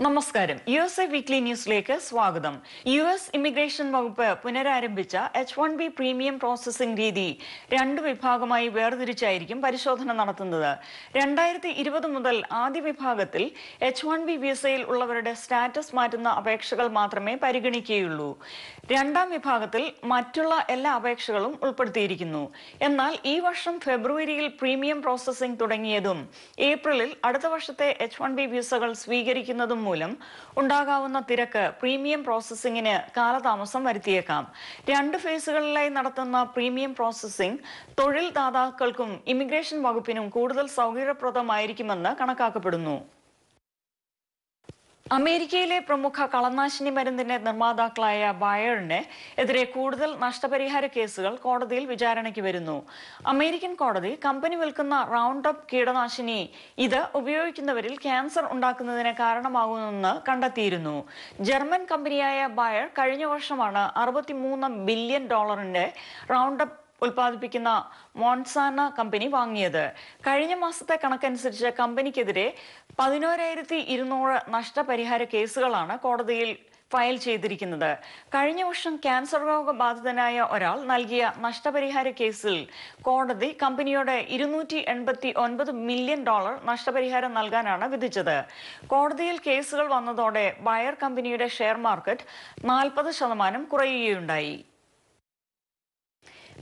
നമസ്കാരം. USA weekly ന്യൂസിലേക്ക് സ്വാഗതം. US ഇമിഗ്രേഷൻ വകുപ്പ് പുനരാരംഭിച്ച H1B പ്രീമിയം പ്രോസസ്സിംഗ് രീതി രണ്ട് വിഭാഗമായി വേർതിരിച്ചായിരിക്കും പരിശോധന നടത്തുന്നത്. 2020 മുതൽ ആദ്യ വിഭാഗത്തിൽ H1B വിസയിൽ ഉള്ളവരുടെ സ്റ്റാറ്റസ് മാറ്റുന്ന അപേക്ഷകൾ മാത്രമേ പരിഗണിക്കുകയുള്ളൂ. രണ്ടാം വിഭാഗത്തിൽ മറ്റുള്ള എല്ലാ അപേക്ഷകളും ഉൾപ്പെടുത്തിയിരിക്കുന്നു. എന്നാൽ ഈ വർഷം ഫെബ്രുവരിയിൽ പ്രീമിയം പ്രോസസ്സിംഗ് തുടങ്ങിയതും ഏപ്രിലിൽ അടുത്ത വർഷത്തെ H1B വിസകൾ സ്വീകരിക്കുന്നതും മൂലം ഉണ്ടാകാവുന്ന തിരക്ക് പ്രീമിയം പ്രോസസ്സിംഗിന് കാലതാമസം വരുത്തിയേക്കാം. രണ്ട് ഫേസുകളിലായി നടത്തുന്ന പ്രീമിയം പ്രോസസ്സിംഗ് തൊഴിൽ ദാതാക്കൾക്കും ഇമിഗ്രേഷൻ വകുപ്പിനും കൂടുതൽ സൗകര്യപ്രദമായിരിക്കുമെന്ന് കണക്കാക്കപ്പെടുന്നു. അമേരിക്കയിലെ പ്രമുഖ കളനാശിനി മരുന്നിന്റെ നിർമ്മാതാക്കളായ ബായറിന് എതിരെ കൂടുതൽ നഷ്ടപരിഹാര കേസുകൾ കോടതിയിൽ വിചാരണയ്ക്ക് വരുന്നു. അമേരിക്കൻ കോടതി കമ്പനി വിൽക്കുന്ന റൗണ്ട് അപ്പ് കീടനാശിനി ഇത് ഉപയോഗിക്കുന്നവരിൽ ക്യാൻസർ ഉണ്ടാക്കുന്നതിന് കാരണമാകുമെന്ന് കണ്ടെത്തിയിരുന്നു. ജർമ്മൻ കമ്പനിയായ ബായർ കഴിഞ്ഞ വർഷമാണ് $63 ബില്യൺ റൗണ്ട് അപ്പ് ഉൽപ്പാദിപ്പിക്കുന്ന മോൺസാന കമ്പനി വാങ്ങിയത്. കഴിഞ്ഞ മാസത്തെ കണക്കനുസരിച്ച് കമ്പനിക്കെതിരെ 11,200 നഷ്ടപരിഹാര കേസുകളാണ് കോടതിയിൽ ഫയൽ ചെയ്തിരിക്കുന്നത്. കഴിഞ്ഞ വർഷം ക്യാൻസർ രോഗബാധിതനായ ഒരാൾ നൽകിയ നഷ്ടപരിഹാര കേസിൽ കോടതി കമ്പനിയോട് $289 മില്യൺ നഷ്ടപരിഹാരം നൽകാനാണ് വിധിച്ചത്. കോടതിയിൽ കേസുകൾ വന്നതോടെ ബായർ കമ്പനിയുടെ ഷെയർ മാർക്കറ്റ് 40% കുറയുകയുണ്ടായി.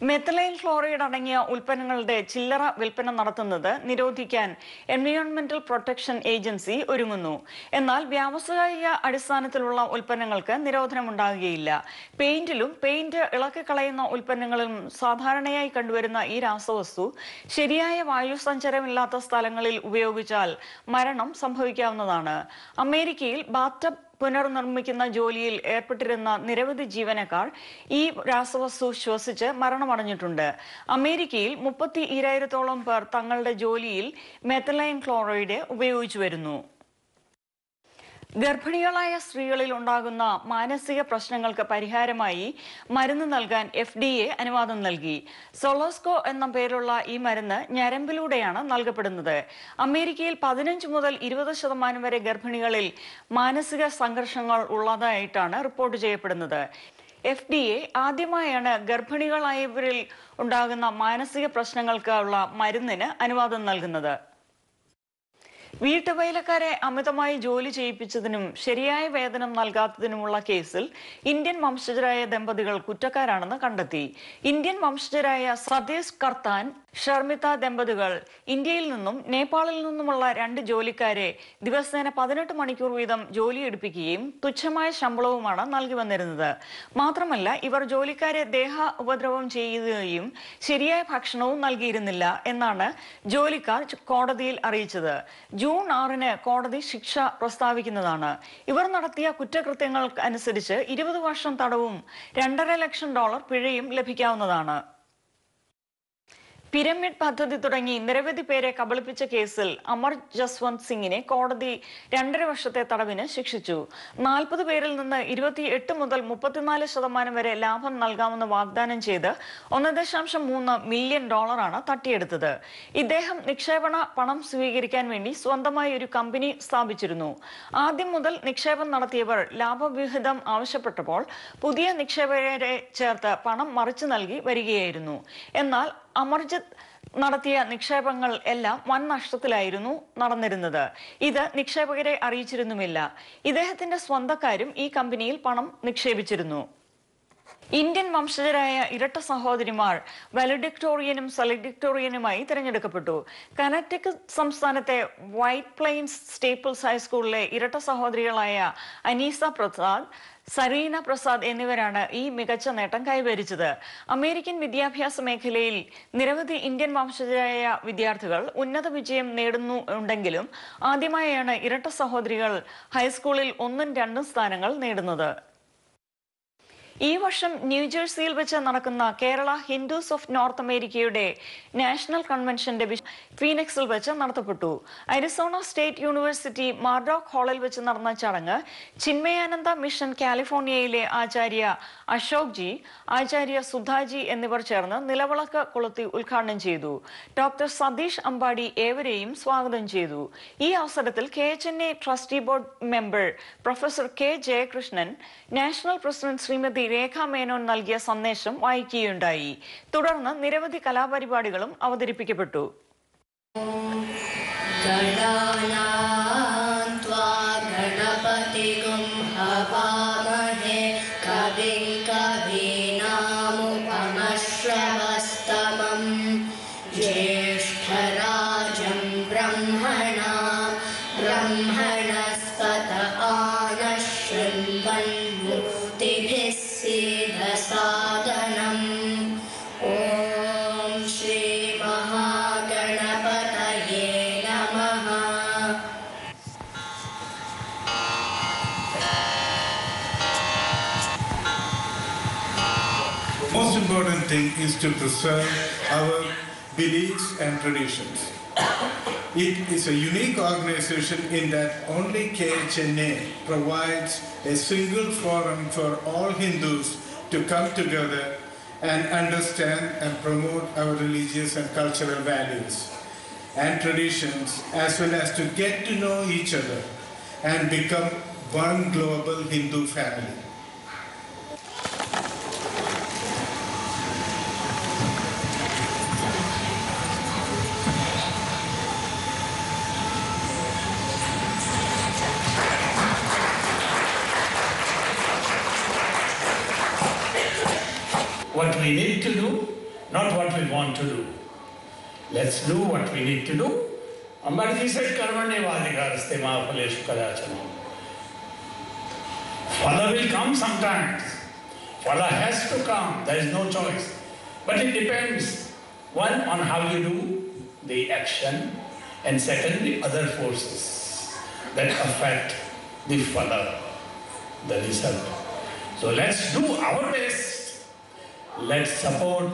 മെത്തലൈൻ ക്ലോറൈഡ് അടങ്ങിയ ഉൽപ്പന്നങ്ങളുടെ ചില്ലറ വിൽപ്പന നടത്തുന്നത് നിരോധിക്കാൻ എൻവയോൺമെന്റൽ പ്രൊട്ടക്ഷൻ ഏജൻസി ഒരുങ്ങുന്നു. എന്നാൽ വ്യാവസായിക അടിസ്ഥാനത്തിലുള്ള ഉൽപ്പന്നങ്ങൾക്ക് നിരോധനമുണ്ടാകുകയില്ല. പെയിന്റിലും പെയിന്റ് ഇളക്കിക്കളയുന്ന ഉൽപ്പന്നങ്ങളിലും സാധാരണയായി കണ്ടുവരുന്ന ഈ രാസവസ്തു ശരിയായ വായുസഞ്ചാരമില്ലാത്ത സ്ഥലങ്ങളിൽ ഉപയോഗിച്ചാൽ മരണം സംഭവിക്കാവുന്നതാണ്. അമേരിക്കയിൽ ബാത്ടബ് പുനർനിർമ്മിക്കുന്ന ജോലിയിൽ ഏർപ്പെട്ടിരുന്ന നിരവധി ജീവനക്കാർ ഈ രാസവസ്തു ശ്വസിച്ച് മരണമടഞ്ഞിട്ടുണ്ട്. അമേരിക്കയിൽ 32,000-ഓളം പേർ തങ്ങളുടെ ജോലിയിൽ മെത്തലൈൻ ക്ലോറൈഡ് ഉപയോഗിച്ചു വരുന്നു. ഗർഭിണികളായ സ്ത്രീകളിൽ ഉണ്ടാകുന്ന മാനസിക പ്രശ്നങ്ങൾക്ക് പരിഹാരമായി മരുന്ന് നൽകാൻ FDA അനുവാദം നൽകി. സൊളോസ്കോ എന്ന പേരുള്ള ഈ മരുന്ന് ഞരമ്പിലൂടെയാണ് നൽകപ്പെടുന്നത്. അമേരിക്കയിൽ 15 മുതൽ 20% വരെ ഗർഭിണികളിൽ മാനസിക സംഘർഷങ്ങൾ ഉള്ളതായിട്ടാണ് റിപ്പോർട്ട് ചെയ്യപ്പെടുന്നത്. FDA ആദ്യമായാണ് ഗർഭിണികളായവരിൽ ഉണ്ടാകുന്ന മാനസിക പ്രശ്നങ്ങൾക്കുള്ള മരുന്നിന് അനുവാദം നൽകുന്നത്. വീട്ടുവേലക്കാരെ അമിതമായി ജോലി ചെയ്യിപ്പിച്ചതിനും ശരിയായ വേതനം നൽകാത്തതിനുമുള്ള കേസിൽ ഇന്ത്യൻ വംശജരായ ദമ്പതികൾ കുറ്റക്കാരാണെന്ന് കണ്ടെത്തി. ഇന്ത്യൻ വംശജരായ സതീഷ് കർത്താൻ, ഷർമിത ദമ്പതികൾ ഇന്ത്യയിൽ നിന്നും നേപ്പാളിൽ നിന്നുമുള്ള 2 ജോലിക്കാരെ ദിവസേന 18 മണിക്കൂർ വീതം ജോലിയെടുപ്പിക്കുകയും തുച്ഛമായ ശമ്പളവുമാണ് നൽകി വന്നിരുന്നത്. മാത്രമല്ല, ഇവർ ജോലിക്കാരെ ദേഹ ഉപദ്രവം ചെയ്യുകയും ശരിയായ ഭക്ഷണവും നൽകിയിരുന്നില്ല എന്നാണ് ജോലിക്കാർ കോടതിയിൽ അറിയിച്ചത്. ജൂൺ 6-ന് കോടതി ശിക്ഷ പ്രസ്താവിക്കുന്നതാണ്. ഇവർ നടത്തിയ കുറ്റകൃത്യങ്ങൾക്ക് അനുസരിച്ച് 20 വർഷം തടവും $2.5 ലക്ഷം പിഴയും ലഭിക്കാവുന്നതാണ്. പിരമിഡ് പദ്ധതി തുടങ്ങി നിരവധി പേരെ കബളിപ്പിച്ച കേസിൽ അമർ ജസ്വന്ത് സിംഗിനെ കോടതി 2.5 വർഷത്തെ തടവിന് ശിക്ഷിച്ചു. 40 പേരിൽ നിന്ന് 28 മുതൽ 34% വരെ ലാഭം നൽകാമെന്ന് വാഗ്ദാനം ചെയ്ത് $1.3 മില്യൺ തട്ടിയെടുത്തത്. ഇദ്ദേഹം നിക്ഷേപണ പണം സ്വീകരിക്കാൻ വേണ്ടി സ്വന്തമായി ഒരു കമ്പനി സ്ഥാപിച്ചിരുന്നു. ആദ്യം മുതൽ നിക്ഷേപം നടത്തിയവർ ലാഭവിഹിതം ആവശ്യപ്പെട്ടപ്പോൾ പുതിയ നിക്ഷേപകരെ ചേർത്ത് പണം മറിച്ചു നൽകി വരികയായിരുന്നു. എന്നാൽ അമർജിത്ത് നടത്തിയ നിക്ഷേപങ്ങൾ എല്ലാം വൻ നഷ്ടത്തിലായിരുന്നു നടന്നിരുന്നത്. ഇത് നിക്ഷേപകരെ അറിയിച്ചിരുന്നുമില്ല. ഇദ്ദേഹത്തിന്റെ സ്വന്തക്കാരും ഈ കമ്പനിയിൽ പണം നിക്ഷേപിച്ചിരുന്നു. ഇന്ത്യൻ വംശജരായ ഇരട്ട സഹോദരിമാർ വാലഡിക്ടോറിയനും സെലഡിക്ടോറിയനുമായി തിരഞ്ഞെടുക്കപ്പെട്ടു. കനറ്റിക്കറ്റ് സംസ്ഥാനത്തെ വൈറ്റ് പ്ലെയിൻസ് സ്റ്റേപ്പിൾസ് ഹൈസ്കൂളിലെ ഇരട്ട സഹോദരികളായ അനീസ പ്രസാദ്, സരീന പ്രസാദ് എന്നിവരാണ് ഈ മികച്ച നേട്ടം കൈവരിച്ചത്. അമേരിക്കൻ വിദ്യാഭ്യാസ മേഖലയിൽ നിരവധി ഇന്ത്യൻ വംശജരായ വിദ്യാർത്ഥികൾ ഉന്നത വിജയം നേടുന്നുണ്ടെങ്കിലും ആദ്യമായാണ് ഇരട്ട സഹോദരികൾ ഹൈസ്കൂളിൽ 1ഉം 2ഉം സ്ഥാനങ്ങൾ നേടുന്നത്. ഈ വർഷം ന്യൂജേഴ്സിയിൽ വെച്ച് നടക്കുന്ന കേരള ഹിന്ദുസ് ഓഫ് നോർത്ത് അമേരിക്കയുടെ നാഷണൽ കൺവെൻഷന്റെ ഫീനിക്സിൽ വെച്ച് നടത്തപ്പെട്ടു. അരിസോണ സ്റ്റേറ്റ് യൂണിവേഴ്സിറ്റി മാർഡോക്ക് ഹാളിൽ വെച്ച് നടന്ന ചടങ്ങ് ചിന്മയാനന്ദ മിഷൻ കാലിഫോർണിയയിലെ ആചാര്യ അശോക് ജി, ആചാര്യ സുധാജി എന്നിവർ ചേർന്ന് നിലവിളക്ക് കൊളുത്തി ഉദ്ഘാടനം ചെയ്തു. ഡോക്ടർ സതീഷ് അമ്പാടി ഏവരെയും സ്വാഗതം ചെയ്തു. ഈ അവസരത്തിൽ KHNA trustee board member professor K. Jayakrishnan, national president Shrimati Rekha Menon നൽകിയ സന്ദേശം വായിക്കുകയുണ്ടായി. തുടർന്ന് നിരവധി കലാപരിപാടികളും അവതരിപ്പിക്കപ്പെട്ടു. Most important thing is to preserve our beliefs and traditions. It is a unique organization in that only KHNA provides a single forum for all Hindus to come together and understand and promote our religious and cultural values and traditions, as well as to get to know each other and become one global Hindu family. What we need to do, not what we want to do. Let's do what we need to do. Ambadji said, Karmanyevadhikaraste ma phaleshu kadachana. Phala will come sometimes. Phala has to come. There is no choice. But it depends, one, on how you do the action, and secondly, other forces that affect the phala, the result. So let's do our best. Let's support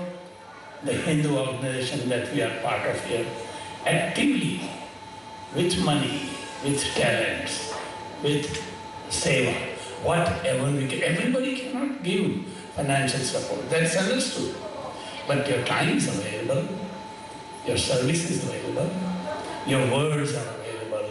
the Hindu organization that we are part of here actively, with money, with talents, with seva, whatever we can. Everybody cannot give financial support, that's understood. But your time is available, your service is available, your words are available.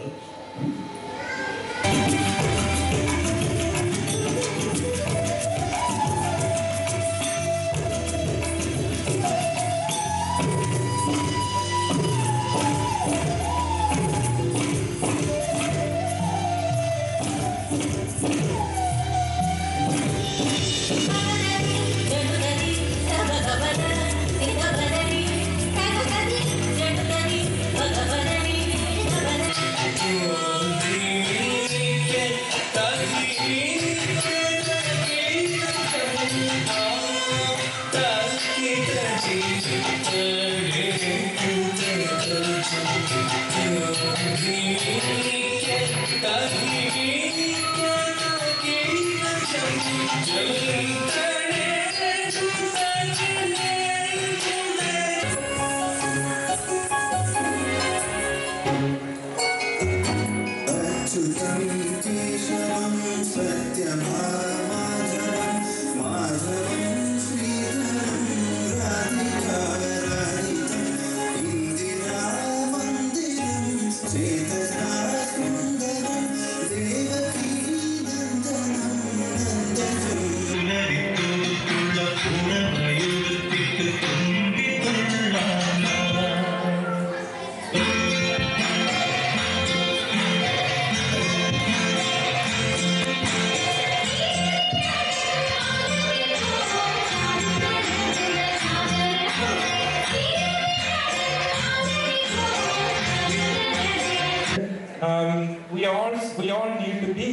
We all need to be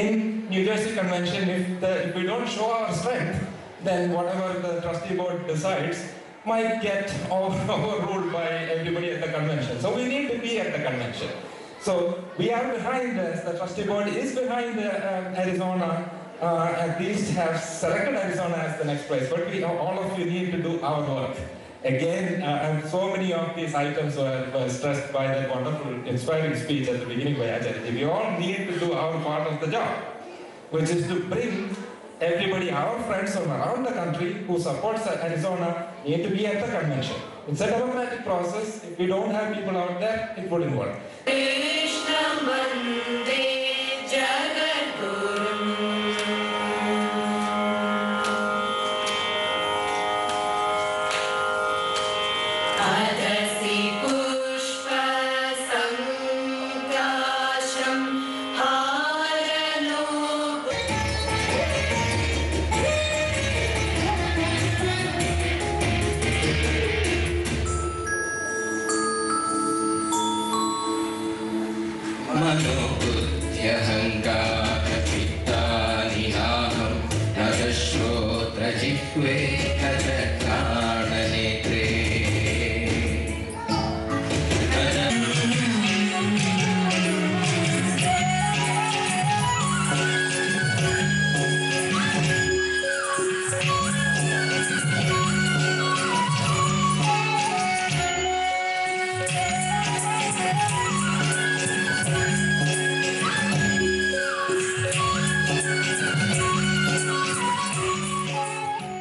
in New Jersey Convention. If we don't show our strength, then whatever the trustee board decides might get overruled by everybody at the convention. So we need to be at the convention. So we are behind us. The trustee board is behind Arizona at least have selected Arizona as the next place. But all of you need to do our work. Again, and so many of these items were stressed by that wonderful, inspiring speech at the beginning by Acharya. We all need to do our part of the job, which is to bring everybody, our friends from around the country who supports Arizona, need to be at the convention. It's a democratic process. If we don't have people out there, it wouldn't work.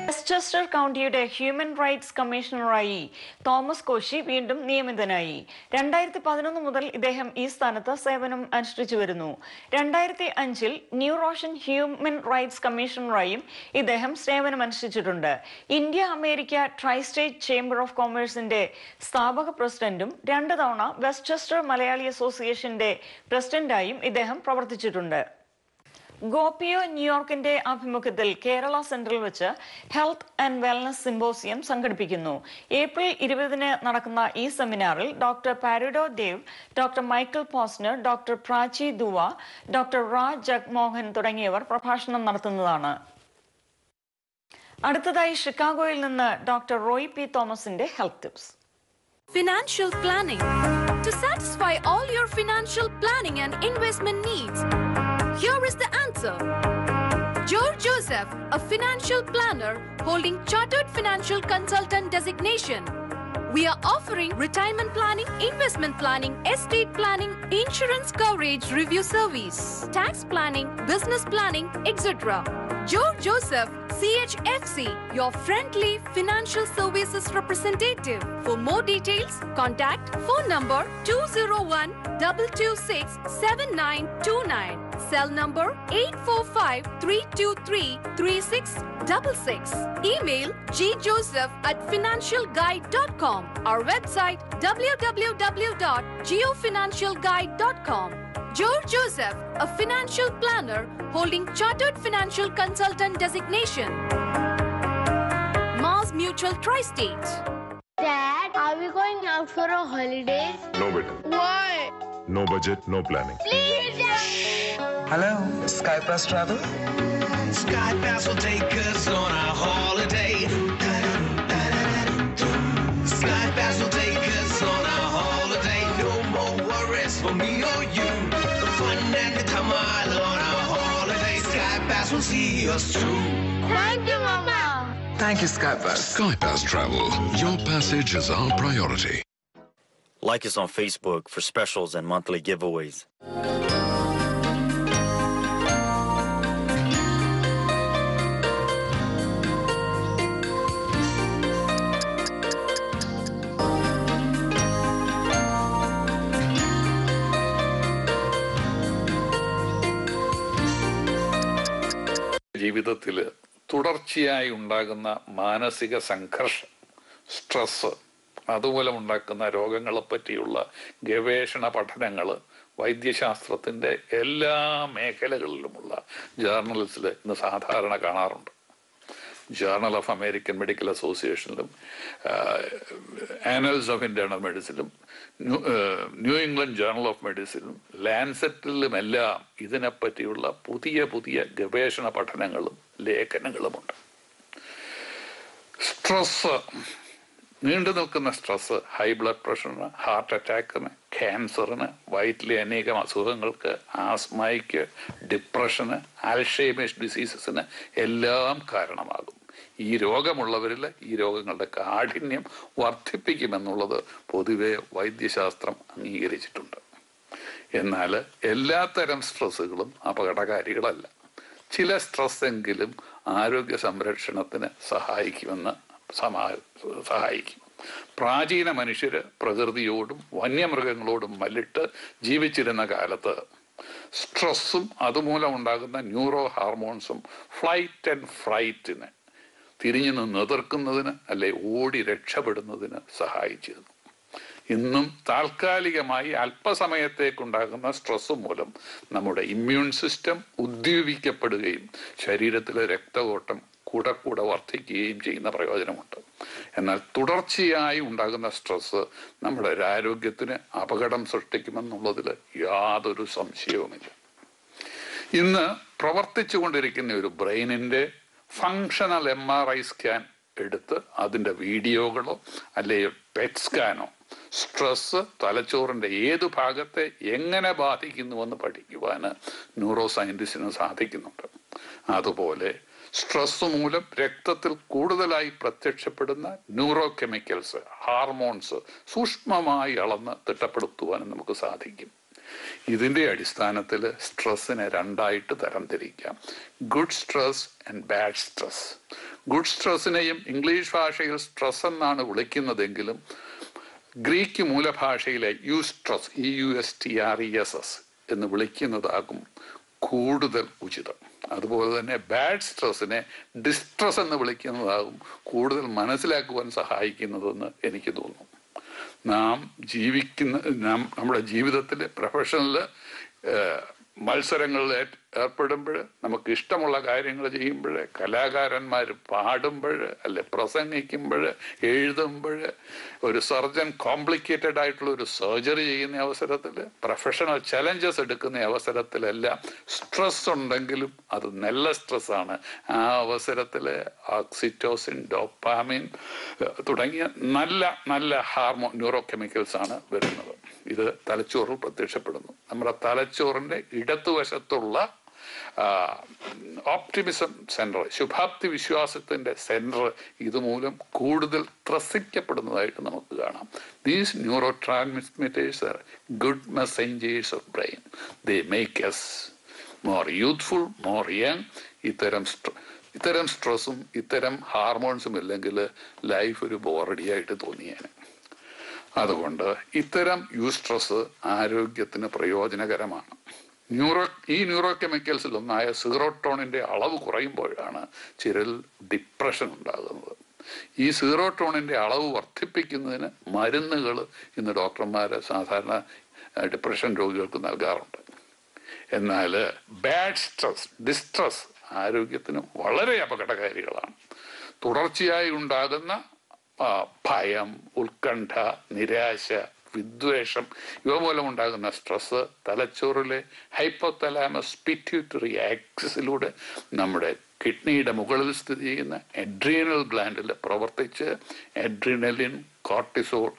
Westchester കൗണ്ടിയുടെ human rights കമ്മീഷണറായി തോമസ് കോശി വീണ്ടും നിയമിതനായി. 2011 മുതൽ ഇദ്ദേഹം ഈ സ്ഥാനത്ത് സേവനം അനുഷ്ഠിച്ചു വരുന്നു. 2005 ന്യൂ റോഷൻ ഹ്യൂമൻ റൈറ്റ്സ് കമ്മീഷണറായും ഇദ്ദേഹം സേവനമനുഷ്ഠിച്ചിട്ടുണ്ട്. India America tri state chamber of കൊമേഴ്സിന്റെ സ്ഥാപക പ്രസിഡന്റും 2 തവണ വെസ്റ്റ്ചെസ്റ്റർ മലയാളി അസോസിയേഷന്റെ പ്രസിഡന്റായും ഇദ്ദേഹം പ്രവർത്തിച്ചിട്ടുണ്ട്. ഗോപിയോ ന്യൂയോർക്കിന്റെ ആഭിമുഖ്യത്തിൽ കേരള സെന്ററിൽ വെച്ച് ഹെൽത്ത് ആൻഡ് വെൽനസ് സിംബോസിയം സംഘടിപ്പിക്കുന്നു. ഏപ്രിൽ 20 നടക്കുന്ന ഈ സെമിനാറിൽ ഡോക്ടർ പാരിഡോ Dev, doctor Michael Posner, doctor Prachi Dua, doctor റാ ജഗ്മോഹൻ തുടങ്ങിയവർ പ്രഭാഷണം നടത്തുന്നതാണ്. അടുത്തതായി ഷിക്കാഗോയിൽ നിന്ന് ഡോക്ടർ റോയ് പി തോമസിന്റെ health tips. Financial planning. To satisfy all your financial planning and investment needs, here is the answer. George Joseph, a financial planner holding Chartered Financial Consultant designation. We are offering retirement planning, investment planning, estate planning, insurance coverage review service, tax planning, business planning, etc. George Joseph, CHFC, your friendly financial services representative. For more details, contact phone number 201-226-7929. Cell number 845-323-3666. Email gjoseph@financialguide.com. Our website www.geofinancialguide.com. George Joseph, a financial planner holding Chartered Financial Consultant designation. Mars Mutual Tri-State. Dad, are we going out for a holiday? No, beta. Why? No budget, no planning. Please, Dad. Hello, Skypass Travel. Skypass will take us on our holiday. Skypass will take us on our holiday. No more worries for me or you. The fun and the tamal on our holiday. Skypass will see us through. Thank you, Mama. Thank you, Skypass. Skypass Travel. Your passage is our priority. Like us on Facebook for specials and monthly giveaways. ജീവിതത്തിൽ തുടർച്ചയായി ഉണ്ടാകുന്ന മാനസിക സംഘർഷം, stress, അതുപോലെ ഉണ്ടാക്കുന്ന രോഗങ്ങളെ പറ്റിയുള്ള ഗവേഷണ പഠനങ്ങൾ വൈദ്യശാസ്ത്രത്തിൻ്റെ എല്ലാ മേഖലകളിലുമുള്ള ജേർണൽസിൽ ഇന്ന് സാധാരണ കാണാറുണ്ട്. ജേർണൽ ഓഫ് അമേരിക്കൻ മെഡിക്കൽ അസോസിയേഷനിലും ആനൽസ് ഓഫ് ഇന്റേണൽ മെഡിസിനും ന്യൂ ഇംഗ്ലണ്ട് ജേർണൽ ഓഫ് മെഡിസിനും ലാൻസെറ്റിലുമെല്ലാം ഇതിനെപ്പറ്റിയുള്ള പുതിയ പുതിയ ഗവേഷണ പഠനങ്ങളും ലേഖനങ്ങളുമുണ്ട്. സ്ട്രെസ് നീണ്ടു നിൽക്കുന്ന സ്ട്രെസ് ഹൈ ബ്ലഡ് പ്രഷറിന്, ഹാർട്ട് അറ്റാക്കിന്, ക്യാൻസറിന്, വയറ്റിലെ അനേകം അസുഖങ്ങൾക്ക്, ആസ്മയ്ക്ക്, ഡിപ്രഷന്, അൽഷൈമേഴ്സ് ഡിസീസസിന് എല്ലാം കാരണമാകും. ഈ രോഗമുള്ളവരിൽ ഈ രോഗങ്ങളുടെ കാഠിന്യം വർദ്ധിപ്പിക്കുമെന്നുള്ളത് പൊതുവെ വൈദ്യശാസ്ത്രം അംഗീകരിച്ചിട്ടുണ്ട്. എന്നാൽ എല്ലാത്തരം സ്ട്രെസ്സുകളും അപകടകാരികളല്ല. ചില സ്ട്രെസ് എങ്കിലും ആരോഗ്യ സംരക്ഷണത്തിന് സഹായിക്കും. പ്രാചീന മനുഷ്യര് പ്രകൃതിയോടും വന്യമൃഗങ്ങളോടും മല്ലിട്ട് ജീവിച്ചിരുന്ന കാലത്ത് സ്ട്രെസ്സും അതുമൂലം ഉണ്ടാകുന്ന ന്യൂറോ ഹാർമോൺസും ഫ്ലൈറ്റ് ആൻഡ് ഫ്രൈറ്റിന് തിരിഞ്ഞു നിന്ന് എതിർക്കുന്നതിന് അല്ലെ ഓടി രക്ഷപ്പെടുന്നതിന് സഹായിച്ചിരുന്നു. ഇന്നും താൽക്കാലികമായി അല്പസമയത്തേക്കുണ്ടാകുന്ന സ്ട്രെസ് മൂലം നമ്മുടെ ഇമ്മ്യൂൺ സിസ്റ്റം ഉദ്ദീപിക്കപ്പെടുകയും ശരീരത്തിലെ രക്തഓട്ടം കൂടെ വർദ്ധിക്കുകയും ചെയ്യുന്ന പ്രയോജനമുണ്ട്. എന്നാൽ തുടർച്ചയായി ഉണ്ടാകുന്ന സ്ട്രെസ് നമ്മുടെ ആരോഗ്യത്തിന് അപകടം സൃഷ്ടിക്കുമെന്നുള്ളതിൽ യാതൊരു സംശയവുമില്ല. ഇന്ന് പ്രവർത്തിച്ചു കൊണ്ടിരിക്കുന്ന ഒരു ബ്രെയിനിൻ്റെ ഫങ്ഷണൽ MRI സ്കാൻ എടുത്ത് അതിൻ്റെ വീഡിയോകളോ അല്ലെങ്കിൽ പെറ്റ് സ്കാനോ സ്ട്രെസ് തലച്ചോറിൻ്റെ ഏതു ഭാഗത്തെ എങ്ങനെ ബാധിക്കുന്നുവെന്ന് പഠിക്കുവാൻ ന്യൂറോ സയൻറ്റിസ്റ്റിന് സാധിക്കുന്നുണ്ട്. അതുപോലെ സ്ട്രെസ് മൂലം രക്തത്തിൽ കൂടുതലായി പ്രത്യക്ഷപ്പെടുന്ന ന്യൂറോ കെമിക്കൽസ്, ഹാർമോൺസ് സൂക്ഷ്മമായി അളന്ന് തിട്ടപ്പെടുത്തുവാനും നമുക്ക് സാധിക്കും. ഇതിൻ്റെ അടിസ്ഥാനത്തിൽ സ്ട്രെസ്സിനെ രണ്ടായിട്ട് തരംതിരിക്കാം: good stress and bad stress. Good സ്ട്രെസ്സിനെയും ഇംഗ്ലീഷ് ഭാഷയിൽ സ്ട്രെസ് എന്നാണ് വിളിക്കുന്നതെങ്കിലും ഗ്രീക്ക് മൂലഭാഷയിലെ യൂസ്ട്രസ് EUSTRESS എന്ന് വിളിക്കുന്നതാകും കൂടുതൽ ഉചിതം. അതുപോലെ തന്നെ ബാഡ് സ്ട്രെസ്സിനെ ഡിസ്ട്രെസ് എന്ന് വിളിക്കുന്നതാകും കൂടുതൽ മനസ്സിലാക്കുവാൻ സഹായിക്കുന്നതെന്ന് എനിക്ക് തോന്നുന്നു. നമ്മുടെ ജീവിതത്തിൽ പ്രൊഫഷണൽ മത്സരങ്ങളിൽ ഏർപ്പെടുമ്പോൾ, നമുക്ക് ഇഷ്ടമുള്ള കാര്യങ്ങൾ ചെയ്യുമ്പോൾ, കലാകാരന്മാർ പാടുമ്പോൾ അല്ലെ പ്രസംഗിക്കുമ്പോൾ, എഴുതുമ്പോൾ, ഒരു സർജൻ കോംപ്ലിക്കേറ്റഡ് ആയിട്ടുള്ള ഒരു സർജറി ചെയ്യുന്ന അവസരത്തിൽ, പ്രൊഫഷണൽ ചലഞ്ചസ് എടുക്കുന്ന അവസരത്തിലെല്ലാം സ്ട്രെസ് ഉണ്ടെങ്കിലും അത് നല്ല സ്ട്രെസ്സാണ്. ആ അവസരത്തിൽ ഓക്സിറ്റോസിൻ, ഡോപ്പാമിൻ തുടങ്ങിയ നല്ല ന്യൂറോ കെമിക്കൽസാണ് വരുന്നത്. ഇത് തലച്ചോറിൽ പ്രത്യക്ഷപ്പെടുന്നു. നമ്മുടെ തലച്ചോറിൻ്റെ ഇടതുവശത്തുള്ള ഓപ്റ്റിമിസം സെന്റർ, ശുഭാപ്തി വിശ്വാസത്തിന്റെ സെന്റർ ഇതുമൂലം കൂടുതൽ ത്രസിക്കപ്പെടുന്നതായിട്ട് നമുക്ക് കാണാം. These neuro transmitters are good messengers of brain. They make us more youthful, more young. ഇത്തരം സ്ട്രെസ്സും ഇത്തരം ഹാർമോൺസും ഇല്ലെങ്കിൽ ലൈഫ് ഒരു ബോറടിയായിട്ട് തോന്നിയാണ്. അതുകൊണ്ട് ഇത്തരം യൂസ്ട്രെസ് ആരോഗ്യത്തിന് പ്രയോജനകരമാണ്. ഈ ന്യൂറോ കെമിക്കൽസിൽ ഒന്നായ സീറോട്ടോണിൻ്റെ അളവ് കുറയുമ്പോഴാണ് ചിലരിൽ ഡിപ്രഷൻ ഉണ്ടാകുന്നത്. ഈ സീറോട്ടോണിൻ്റെ അളവ് വർദ്ധിപ്പിക്കുന്നതിന് മരുന്നുകൾ ഇന്ന് ഡോക്ടർമാർ സാധാരണ ഡിപ്രഷൻ രോഗികൾക്ക് നൽകാറുണ്ട്. എന്നാൽ ബാഡ് സ്ട്രെസ്, ഡിസ്ട്രെസ് ആരോഗ്യത്തിന് വളരെ അപകടകാരികളാണ്. തുടർച്ചയായി ഉണ്ടാകുന്ന ഭയം, ഉത്കണ്ഠ, നിരാശ, വിദ്വേഷം ഇവ മൂലമുണ്ടാകുന്ന സ്ട്രെസ് തലച്ചോറിലെ ഹൈപ്പോതലാമസ് പിറ്റ്യൂട്ടറി ആക്സിസിലൂടെ നമ്മുടെ കിഡ്നിയുടെ മുകളിൽ സ്ഥിതി ചെയ്യുന്ന അഡ്രീനൽ ഗ്ലാൻഡിൽ പ്രവർത്തിച്ച് അഡ്രിനലിൻ, കോർട്ടിസോൾ,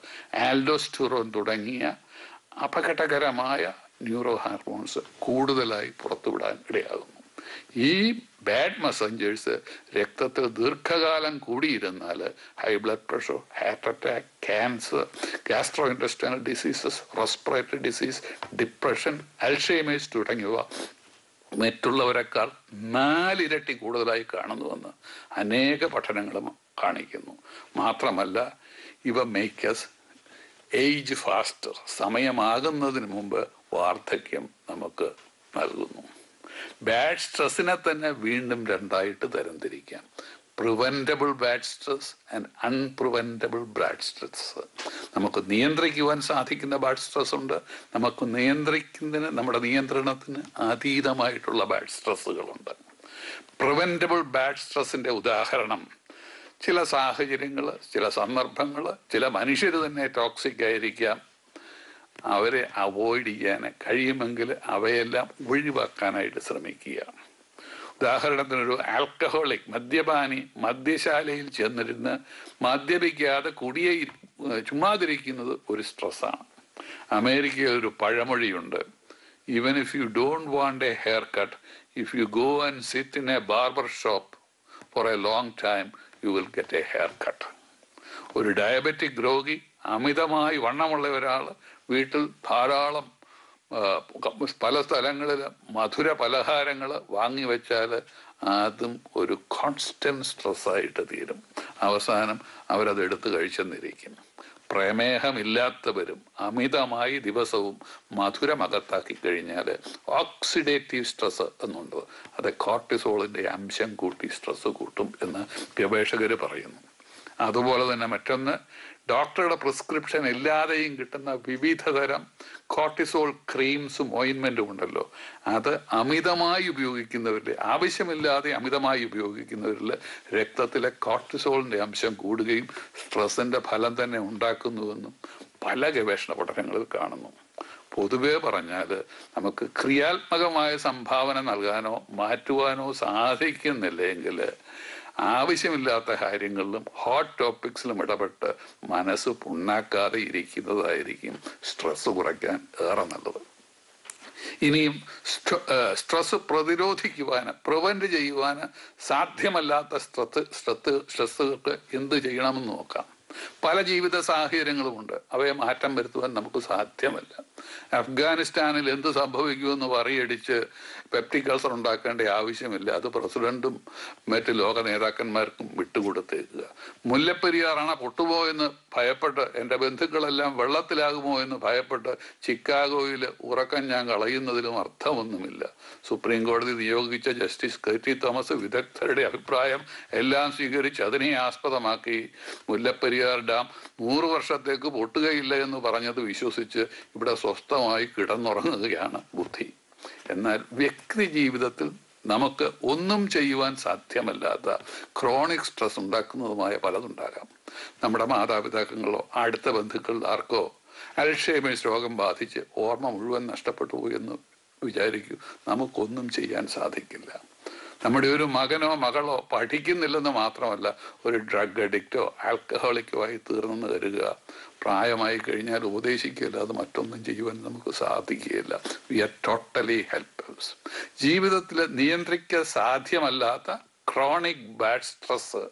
ആൽഡോസ്റ്റെറോൺ തുടങ്ങിയ അപകടകരമായ ന്യൂറോ ഹാർമോൺസ് കൂടുതലായി പുറത്തുവിടാൻ ഇടയാകുന്നു. ഈ ബാഡ് മെസ്സഞ്ചേഴ്സ് രക്തത്തിൽ ദീർഘകാലം കൂടിയിരുന്നാൽ high blood pressure, heart attack, cancer, gastro intestinal diseases, respiratory disease, depression, Alzheimer's തുടങ്ങിയവ മറ്റുള്ളവരെക്കാൾ 4 ഇരട്ടി കൂടുതലായി കാണുന്നുവെന്ന് അനേക പഠനങ്ങളും കാണിക്കുന്നു. മാത്രമല്ല ഇവ മേക്കസ് ഏജ് ഫാസ്റ്റർ, സമയമാകുന്നതിന് മുമ്പ് വാർദ്ധക്യം നമുക്ക് നൽകുന്നു. ബാഡ് സ്ട്രെസ്സിനെ തന്നെ വീണ്ടും രണ്ടായിട്ട് തരംതിരിക്കാം: preventable bad stress and unpreventable bad stress. നമുക്ക് നിയന്ത്രിക്കുവാൻ സാധിക്കുന്ന ബാഡ് സ്ട്രെസ് ഉണ്ട്, നമുക്ക് നമ്മുടെ നിയന്ത്രണത്തിന് അതീതമായിട്ടുള്ള ബാഡ് സ്ട്രെസ്സുകളുണ്ട്. പ്രിവെൻറ്റബിൾ ബാഡ് സ്ട്രെസ്സിൻ്റെ ഉദാഹരണം ചില സാഹചര്യങ്ങൾ, ചില സന്ദർഭങ്ങൾ, ചില മനുഷ്യർ തന്നെ ടോക്സിക് ആയിരിക്കാം. അവരെ അവോയ്ഡ് ചെയ്യാൻ കഴിയുമെങ്കിൽ അവയെല്ലാം ഒഴിവാക്കാനായിട്ട് ശ്രമിക്കുക. ഉദാഹരണത്തിനൊരു ആൽക്കഹോളിക് മദ്യപാനി മദ്യശാലയിൽ ചെന്നിരുന്ന് മദ്യപിക്കാതെ ചുമ്മാതിരിക്കുന്നത് ഒരു സ്ട്രെസ്സാണ്. അമേരിക്കയിൽ ഒരു പഴമൊഴിയുണ്ട്, even if you don't want a hair cut, if you go and sit in a barber shop for a long time you will get a hair cut. ഒരു ഡയബറ്റിക് രോഗി, അമിതമായി വണ്ണമുള്ള ഒരാൾ വീട്ടിൽ ധാരാളം പല സ്ഥലങ്ങളിൽ മധുര പലഹാരങ്ങൾ വാങ്ങി വെച്ചാൽ അതും ഒരു കോൺസ്റ്റന്റ് സ്ട്രെസ്സായിട്ട് തീരും. അവസാനം അവരത് എടുത്ത് കഴിച്ചെന്നിരിക്കും. പ്രമേഹമില്ലാത്തവരും അമിതമായി ദിവസവും മധുരമകത്താക്കി കഴിഞ്ഞാൽ ഓക്സിഡേറ്റീവ് സ്ട്രെസ് എന്നുണ്ട്. അത് കോർട്ടിസോളിൻ്റെ അംശം കൂട്ടി സ്ട്രെസ് കൂട്ടും എന്ന് ഗവേഷകർ പറയുന്നു. അതുപോലെ തന്നെ മറ്റൊന്ന്, ഡോക്ടറുടെ പ്രിസ്ക്രിപ്ഷൻ ഇല്ലാതെയും കിട്ടുന്ന വിവിധതരം കോർട്ടിസോൾ ക്രീംസും ഓയിൻമെൻറ്റും ഉണ്ടല്ലോ, അത് അമിതമായി ഉപയോഗിക്കുന്നവരിൽ, ആവശ്യമില്ലാതെ അമിതമായി ഉപയോഗിക്കുന്നവരിൽ രക്തത്തിലെ കോർട്ടിസോളിൻ്റെ അംശം കൂടുകയും സ്ട്രെസ്സിൻ്റെ ഫലം തന്നെ ഉണ്ടാക്കുന്നുവെന്നും പല ഗവേഷണ പഠനങ്ങളിൽ കാണുന്നു. പൊതുവെ പറഞ്ഞാൽ നമുക്ക് ക്രിയാത്മകമായ സംഭാവന നൽകാനോ മാറ്റുവാനോ സാധിക്കുന്നില്ലെങ്കിൽ ആവശ്യമില്ലാത്ത കാര്യങ്ങളിലും ഹോട്ട് ടോപ്പിക്സിലും ഇടപെട്ട് മനസ്സ് പുണ്ണാക്കാതെ ഇരിക്കുന്നതായിരിക്കും സ്ട്രെസ് കുറയ്ക്കാൻ ഏറെ നല്ലത്. ഇനിയും സ്ട്രെസ് പ്രതിരോധിക്കുവാന്, പ്രിവെന്റ് ചെയ്യുവാന് സാധ്യമല്ലാത്ത സ്ട്രെസ്സുകൾക്ക് എന്ത് ചെയ്യണമെന്ന് നോക്കാം. പല ജീവിത സാഹചര്യങ്ങളുമുണ്ട്, അവയെ മാറ്റം വരുത്തുവാൻ നമുക്ക് സാധ്യമല്ല. അഫ്ഗാനിസ്ഥാനിൽ എന്ത് സംഭവിക്കുമെന്ന് പറയടിച്ച് പെപ്റ്റിക് അൾസർ ഉണ്ടാക്കേണ്ട ആവശ്യമില്ല. അത് പ്രസിഡന്റും മറ്റ് ലോക നേതാക്കന്മാർക്കും വിട്ടുകൊടുത്തേക്കുക. മുല്ലപ്പെരിയാർ അണ പൊട്ടുപോയെന്ന് ഭയപ്പെട്ട്, എൻ്റെ ബന്ധുക്കളെല്ലാം വെള്ളത്തിലാകുമോ എന്ന് ഭയപ്പെട്ട് ചിക്കാഗോയിൽ ഉറക്കം ഞാൻ കളയുന്നതിലും അർത്ഥമൊന്നുമില്ല. സുപ്രീം കോടതി നിയോഗിച്ച ജസ്റ്റിസ് കെ.ടി. തോമസ് വിദഗ്ധരുടെ അഭിപ്രായം എല്ലാം സ്വീകരിച്ച് അതിനെ ആസ്പദമാക്കി മുല്ലപ്പെരിയാർ ഡാം 100 വർഷത്തേക്ക് പൊട്ടുകയില്ല എന്ന് പറഞ്ഞത് വിശ്വസിച്ച് ഇവിടെ സ്വസ്ഥമായി കിടന്നുറങ്ങുകയാണ് ബുദ്ധി. എന്നാൽ വ്യക്തി ജീവിതത്തിൽ നമുക്ക് ഒന്നും ചെയ്യുവാൻ സാധ്യമല്ലാത്ത ക്രോണിക് സ്ട്രെസ് ഉണ്ടാക്കുന്നതുമായ പലതുണ്ടാകാം. നമ്മുടെ മാതാപിതാക്കളോ അടുത്ത ബന്ധുക്കളിൽ ആർക്കോ അൽഷൈമേഴ്സ് രോഗം ബാധിച്ച് ഓർമ്മ മുഴുവൻ നഷ്ടപ്പെട്ടു പോയി എന്ന് വിചാരിക്കൂ, നമുക്കൊന്നും ചെയ്യാൻ സാധിക്കില്ല. നമ്മുടെ ഒരു മകനോ മകളോ പഠിക്കുന്നില്ലെന്ന് മാത്രമല്ല, ഒരു ഡ്രഗ് അഡിക്റ്റോ ആൽക്കഹോളിക്കോ ആയി തീർന്നെന്ന് കരുതുക. പ്രായമായി കഴിഞ്ഞാൽ ഉപദേശിക്കുകയല്ലാതെ മറ്റൊന്നും ചെയ്യുവാൻ നമുക്ക് സാധിക്കുകയില്ല. We are totally helpless. ജീവിതത്തിൽ നിയന്ത്രിക്കാൻ സാധ്യമല്ലാത്ത ക്രോണിക് ബാഡ് സ്ട്രെസ്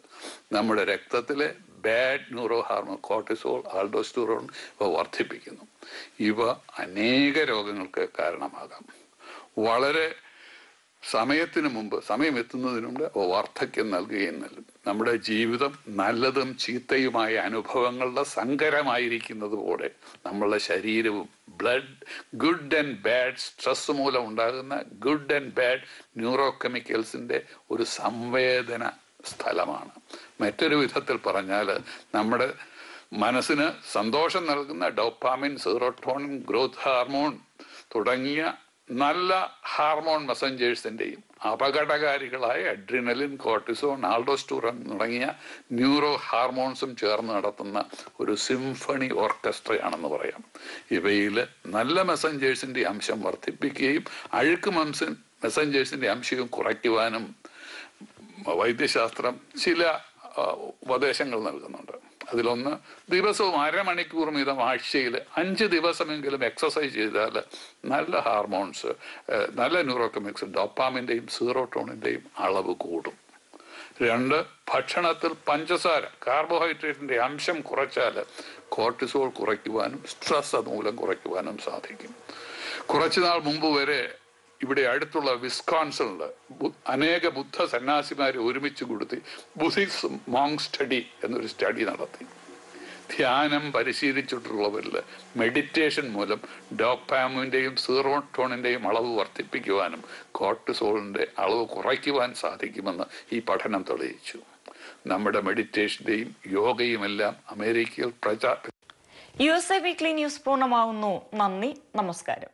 നമ്മുടെ രക്തത്തിലെ bad neuro hormone cortisol, aldosterone ഇവ വർദ്ധിപ്പിക്കുന്നു. ഇവ അനേക രോഗങ്ങൾക്ക് കാരണമാകാം. വളരെ സമയത്തിന് മുമ്പ്, സമയം എത്തുന്നതിന് മുമ്പ് വാർദ്ധക്യം നൽകുകയും നമ്മുടെ ജീവിതം നല്ലതും ചീത്തയുമായ അനുഭവങ്ങളുടെ സങ്കരമായിരിക്കുന്നത് പോലെ നമ്മളുടെ ശരീരവും ഗുഡ് ആൻഡ് ബാഡ് സ്ട്രെസ് മൂലം ഉണ്ടാകുന്ന ഗുഡ് ആൻഡ് ബാഡ് ന്യൂറോ കെമിക്കൽസിൻ്റെ ഒരു സംവേദന സ്ഥലമാണ്. മറ്റൊരു വിധത്തിൽ പറഞ്ഞാൽ നമ്മുടെ മനസ്സിന് സന്തോഷം നൽകുന്ന ഡോപ്പാമിൻ, സെറോട്ടോണിൻ, ഗ്രോത്ത് ഹാർമോൺ തുടങ്ങിയ നല്ല ഹാർമോൺ മെസഞ്ചേഴ്സിൻ്റെയും അപകടകാരികളായ അഡ്രിനലിൻ, കോർട്ടിസോൺ, ആൽഡോസ്റ്റെറോൺ തുടങ്ങിയ ന്യൂറോ ഹാർമോൺസും ചേർന്ന് നടത്തുന്ന ഒരു സിംഫണി ഓർക്കസ്ട്രയാണെന്ന് പറയാം. ഇവയിൽ നല്ല മെസഞ്ചേഴ്സിൻ്റെ അംശം വർദ്ധിപ്പിക്കുകയും അഴുക്ക് മെസഞ്ചേഴ്സിൻ്റെ അംശവും കുറയ്ക്കുവാനും വൈദ്യശാസ്ത്രം ചില ഉപദേശങ്ങൾ നൽകുന്നുണ്ട്. അതിലൊന്ന്, ദിവസവും 1/2 മണിക്കൂർ വീതം ആഴ്ചയിൽ 5 ദിവസമെങ്കിലും എക്സസൈസ് ചെയ്താൽ നല്ല ഹാർമോൺസ്, നല്ല ന്യൂറോകെമിക്സ്, ഡോപ്പാമിൻ്റെയും സെറോട്ടോണിൻ്റെയും അളവ് കൂടും. 2, ഭക്ഷണത്തിൽ പഞ്ചസാര, കാർബോഹൈഡ്രേറ്റിൻ്റെ അംശം കുറച്ചാൽ കോർട്ടിസോൾ കുറയ്ക്കുവാനും സ്ട്രെസ് അതുമൂലം കുറയ്ക്കുവാനും സാധിക്കും. കുറച്ചുനാൾ മുമ്പ് വരെ ഇവിടെ അടുത്തുള്ള വിസ്കോൺസിനിൽ അനേക ബുദ്ധ സന്യാസിമാരെ ഒരുമിച്ച് കൊടുത്തി ബുദ്ധിസം മോങ് സ്റ്റഡി എന്നൊരു സ്റ്റഡി നടത്തി. ധ്യാനം പരിശീലിച്ചിട്ടുള്ളവരിൽ മെഡിറ്റേഷൻ മൂലം ഡോപ്പാമിൻ്റെയും സെറോട്ടോണിൻ്റെയും അളവ് വർദ്ധിപ്പിക്കുവാനും കോർട്ടിസോളിൻ്റെ അളവ് കുറയ്ക്കുവാൻ സാധിക്കുമെന്ന് ഈ പഠനം തെളിയിച്ചു. നമ്മുടെ മെഡിറ്റേഷൻ്റെയും യോഗയുമെല്ലാം അമേരിക്കയിൽ USA വീക്ക്ലി ന്യൂസ് പൂർണ്ണമാവുന്നു. നന്ദി, നമസ്കാരം.